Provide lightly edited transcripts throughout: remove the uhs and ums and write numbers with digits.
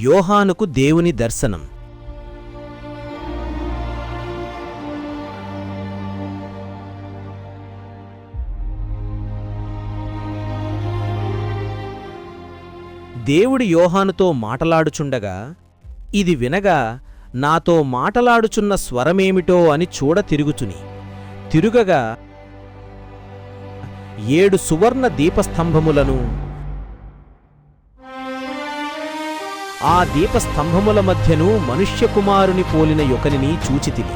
యోహానుకు దేవుని దర్శనం. దేవుడు యోహానుతో మాటలాడుచుండగా, ఇది వినగా నాతో మాటలాడుచున్న స్వరమేమిటో అని చూడ తిరుగగా 7 సువర్ణ దీపస్తంభములను, ఆ దీపస్తంభముల మధ్యను మనుష్యకుమారుని పోలిన యొకనిని చూచితిని.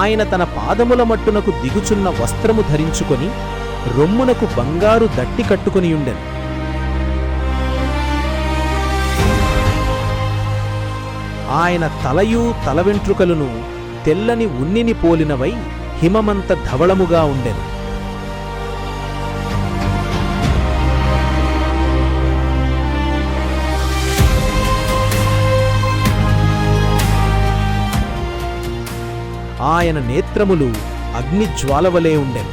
ఆయన తన పాదముల మట్టునకు దిగుచున్న వస్త్రము ధరించుకొని రొమ్మునకు బంగారు దట్టి కట్టుకొనియుండెను. ఆయన తలయు తల వెంట్రుకలును తెల్లని ఉన్నిని పోలినవై హిమమంత ధవళముగా ఉండెను. ఆయన నేత్రములు అగ్నిజ్వాలవలే ఉండెను.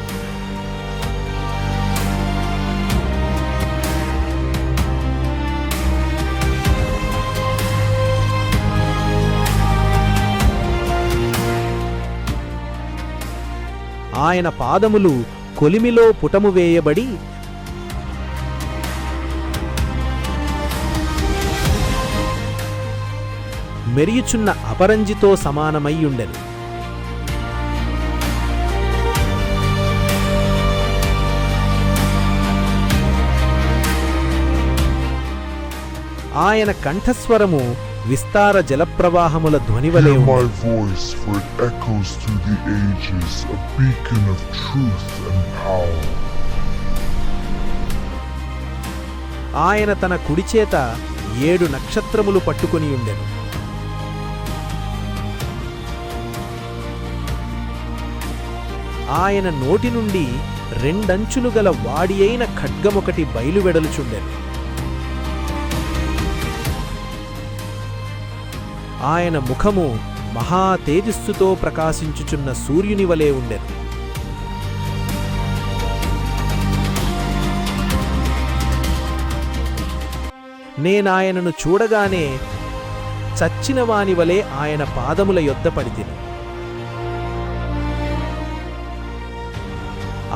ఆయన పాదములు కొలిమిలో పుటము వేయబడి మెరియుచున్న అపరంజితో సమానమయ్యుండెను. ఆయన కంఠస్వరము విస్తార జలప్రవాహముల ధ్వనివలే ఉండెను. ఆయన తన కుడిచేత 7 నక్షత్రములు పట్టుకొనియుండెను. ఆయన నోటి నుండి 2 అంచులు గల వాడియైన ఖడ్గమొకటి బయలువెడలుచుండెను. ఆయన ముఖము మహా తేజస్సుతో ప్రకాశించుచున్న సూర్యుని వలె ఉండెను. నేనాయనను చూడగానే చచ్చినవాని వలె ఆయన పాదముల యొద్ద పడితిని.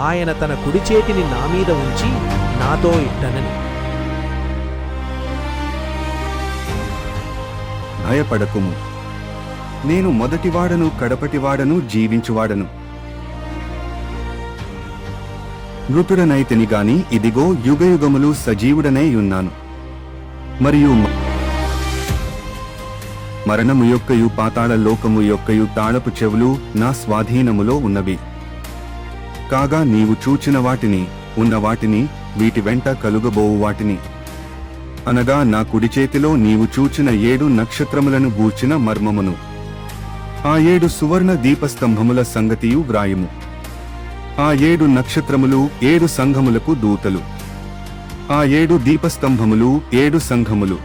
ఆయన తన కుడిచేతిని నామీద ఉంచి నాతో ఇట్టనని, భయపడకుము, నేను మొదటివాడను కడపటివాడను జీవించువాడను. మృతుడనైతిని గాని ఇదిగో యుగయుగములు సజీవుడనై ఉన్నాను. మరియు మరణము యొక్కయు పాతాళ లోకము యొక్కయు తాళపు చెవులు నా స్వాధీనములో ఉన్నవి. కాగా నీవు చూచిన వాటిని, ఉన్న వాటిని, వీటి వెంట కలుగబోవు వాటిని, అనగా నా కుడి చేతిలో నీవు చూచిన 7 నక్షత్రములను గూర్చిన మర్మమును, ఆ 7 సువర్ణ దీపస్తంభముల సంగతియు వ్రాయుము. ఆ 7 నక్షత్రములు 7 సంఘములకు దూతలు, ఆ 7 దీపస్తంభములు 7 సంఘములు.